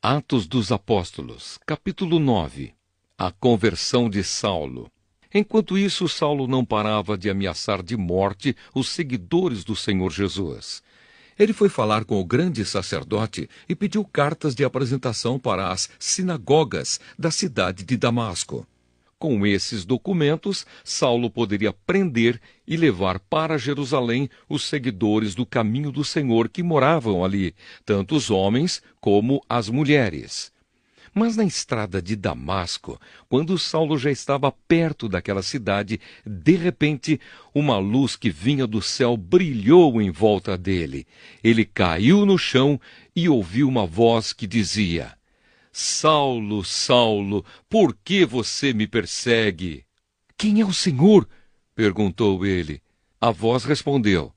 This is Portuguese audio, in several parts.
Atos dos Apóstolos, capítulo 9. A conversão de Saulo. Enquanto isso, Saulo não parava de ameaçar de morte os seguidores do Senhor Jesus. Ele foi falar com o grande sacerdote e pediu cartas de apresentação para as sinagogas da cidade de Damasco. Com esses documentos, Saulo poderia prender e levar para Jerusalém os seguidores do caminho do Senhor que moravam ali, tanto os homens como as mulheres. Mas na estrada de Damasco, quando Saulo já estava perto daquela cidade, de repente, uma luz que vinha do céu brilhou em volta dele. Ele caiu no chão e ouviu uma voz que dizia: Saulo, Saulo, por que você me persegue? Quem é o Senhor? Perguntou ele. A voz respondeu: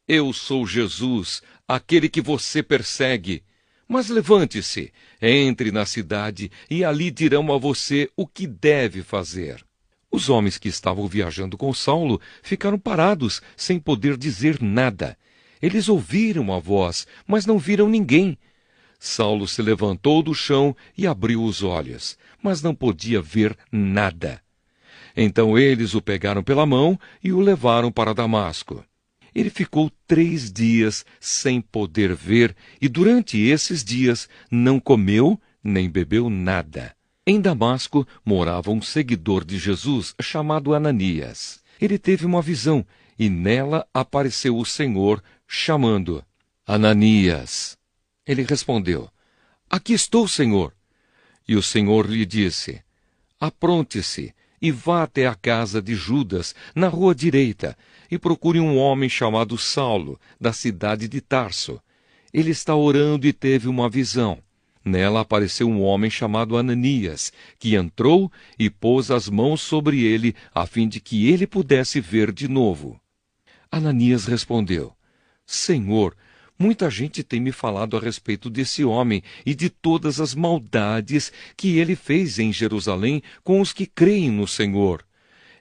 Eu sou Jesus, aquele que você persegue. Mas levante-se, entre na cidade e ali dirão a você o que deve fazer. Os homens que estavam viajando com Saulo ficaram parados, sem poder dizer nada. Eles ouviram a voz, mas não viram ninguém. Saulo se levantou do chão e abriu os olhos, mas não podia ver nada. Então eles o pegaram pela mão e o levaram para Damasco. Ele ficou 3 dias sem poder ver e durante esses dias não comeu nem bebeu nada. Em Damasco morava um seguidor de Jesus chamado Ananias. Ele teve uma visão e nela apareceu o Senhor chamando: Ananias. Ele respondeu: Aqui estou, Senhor. E o Senhor lhe disse: Apronte-se e vá até a casa de Judas, na rua direita, e procure um homem chamado Saulo, da cidade de Tarso. Ele está orando e teve uma visão. Nela apareceu um homem chamado Ananias, que entrou e pôs as mãos sobre ele, a fim de que ele pudesse ver de novo. Ananias respondeu: Senhor, muita gente tem me falado a respeito desse homem e de todas as maldades que ele fez em Jerusalém com os que creem no Senhor.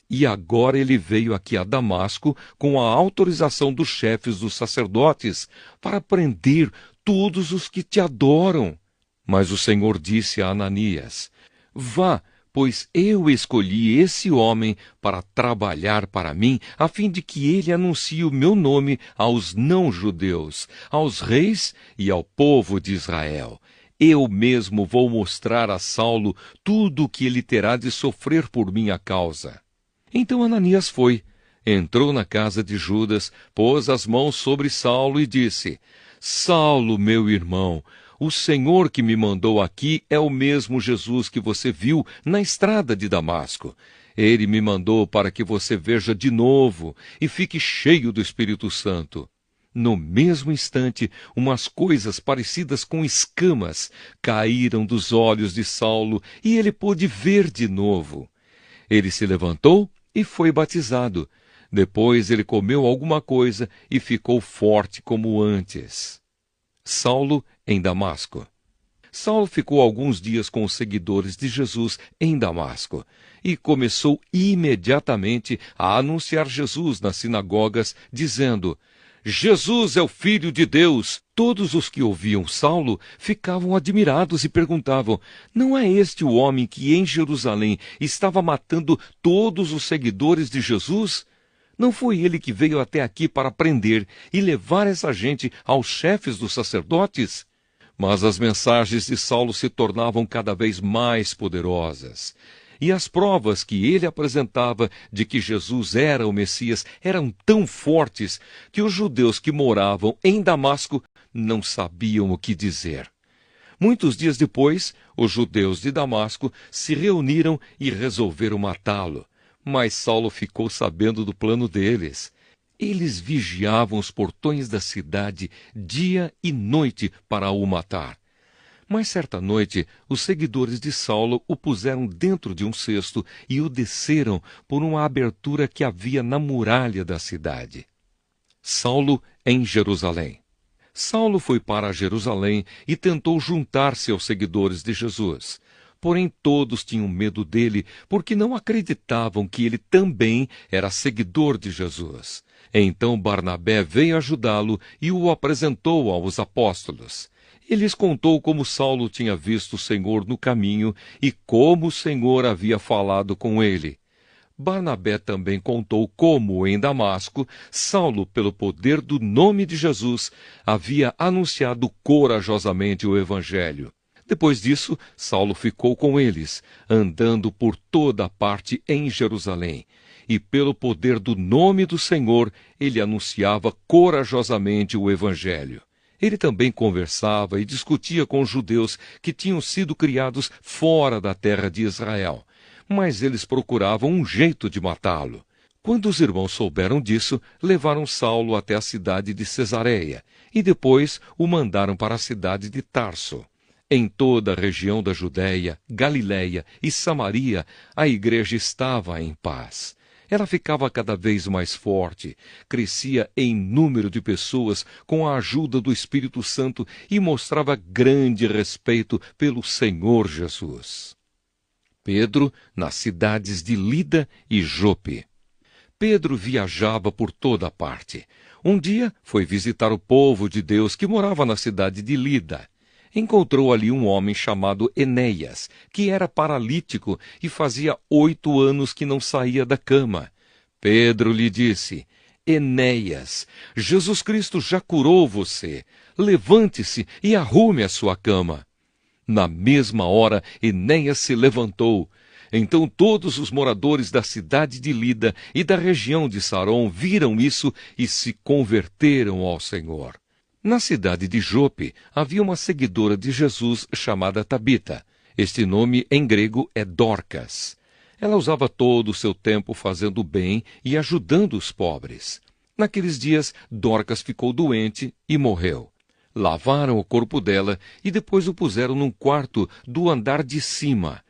E agora ele veio aqui a Damasco com a autorização dos chefes dos sacerdotes para prender todos os que te adoram. Mas o Senhor disse a Ananias: Vá, pois eu escolhi esse homem para trabalhar para mim, a fim de que ele anuncie o meu nome aos não-judeus, aos reis e ao povo de Israel. Eu mesmo vou mostrar a Saulo tudo o que ele terá de sofrer por minha causa. Então Ananias foi, entrou na casa de Judas, pôs as mãos sobre Saulo e disse: Saulo, meu irmão, o Senhor que me mandou aqui é o mesmo Jesus que você viu na estrada de Damasco. Ele me mandou para que você veja de novo e fique cheio do Espírito Santo. No mesmo instante, umas coisas parecidas com escamas caíram dos olhos de Saulo e ele pôde ver de novo. Ele se levantou e foi batizado. Depois ele comeu alguma coisa e ficou forte como antes. Saulo em Damasco. Saulo ficou alguns dias com os seguidores de Jesus em Damasco e começou imediatamente a anunciar Jesus nas sinagogas, dizendo: Jesus é o Filho de Deus. Todos os que ouviam Saulo ficavam admirados e perguntavam: Não é este o homem que em Jerusalém estava matando todos os seguidores de Jesus? Não foi ele que veio até aqui para prender e levar essa gente aos chefes dos sacerdotes? Mas as mensagens de Saulo se tornavam cada vez mais poderosas. E as provas que ele apresentava de que Jesus era o Messias eram tão fortes que os judeus que moravam em Damasco não sabiam o que dizer. Muitos dias depois, os judeus de Damasco se reuniram e resolveram matá-lo. Mas Saulo ficou sabendo do plano deles. Eles vigiavam os portões da cidade dia e noite para o matar. Mas certa noite, os seguidores de Saulo o puseram dentro de um cesto e o desceram por uma abertura que havia na muralha da cidade. Saulo em Jerusalém. Saulo foi para Jerusalém e tentou juntar-se aos seguidores de Jesus. Porém, todos tinham medo dele, porque não acreditavam que ele também era seguidor de Jesus. Então Barnabé veio ajudá-lo e o apresentou aos apóstolos. E lhes contou como Saulo tinha visto o Senhor no caminho e como o Senhor havia falado com ele. Barnabé também contou como, em Damasco, Saulo, pelo poder do nome de Jesus, havia anunciado corajosamente o Evangelho. Depois disso, Saulo ficou com eles, andando por toda a parte em Jerusalém. E pelo poder do nome do Senhor, ele anunciava corajosamente o Evangelho. Ele também conversava e discutia com os judeus que tinham sido criados fora da terra de Israel. Mas eles procuravam um jeito de matá-lo. Quando os irmãos souberam disso, levaram Saulo até a cidade de Cesareia e depois o mandaram para a cidade de Tarso. Em toda a região da Judéia, Galiléia e Samaria, a igreja estava em paz. Ela ficava cada vez mais forte, crescia em número de pessoas com a ajuda do Espírito Santo e mostrava grande respeito pelo Senhor Jesus. Pedro, nas cidades de Lida e Jope. Pedro viajava por toda parte. Um dia foi visitar o povo de Deus que morava na cidade de Lida. Encontrou ali um homem chamado Enéas, que era paralítico e fazia 8 anos que não saía da cama. Pedro lhe disse: Enéas, Jesus Cristo já curou você. Levante-se e arrume a sua cama. Na mesma hora, Enéas se levantou. Então todos os moradores da cidade de Lida e da região de Saron viram isso e se converteram ao Senhor. Na cidade de Jope havia uma seguidora de Jesus chamada Tabita. Este nome em grego é Dorcas. Ela usava todo o seu tempo fazendo bem e ajudando os pobres. Naqueles dias, Dorcas ficou doente e morreu. Lavaram o corpo dela e depois o puseram num quarto do andar de cima.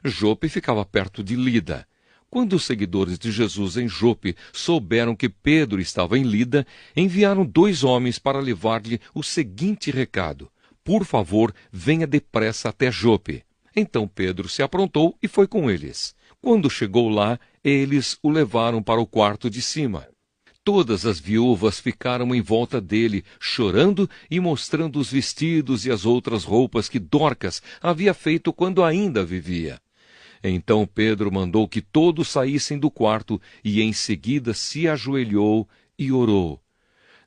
Jope ficava perto de Lida. Quando os seguidores de Jesus em Jope souberam que Pedro estava em Lida, enviaram 2 homens para levar-lhe o seguinte recado: Por favor, venha depressa até Jope. Então Pedro se aprontou e foi com eles. Quando chegou lá, eles o levaram para o quarto de cima. Todas as viúvas ficaram em volta dele, chorando e mostrando os vestidos e as outras roupas que Dorcas havia feito quando ainda vivia. Então Pedro mandou que todos saíssem do quarto e em seguida se ajoelhou e orou.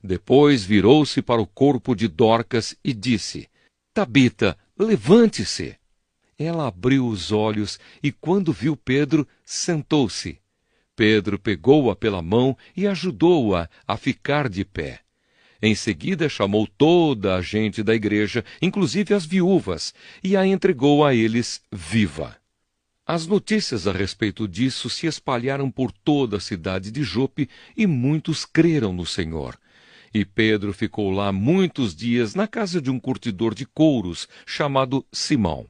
Depois virou-se para o corpo de Dorcas e disse: Tabita, levante-se. Ela abriu os olhos e, quando viu Pedro, sentou-se. Pedro pegou-a pela mão e ajudou-a a ficar de pé. Em seguida chamou toda a gente da igreja, inclusive as viúvas, e a entregou a eles viva. As notícias a respeito disso se espalharam por toda a cidade de Jope e muitos creram no Senhor. E Pedro ficou lá muitos dias na casa de um curtidor de couros chamado Simão.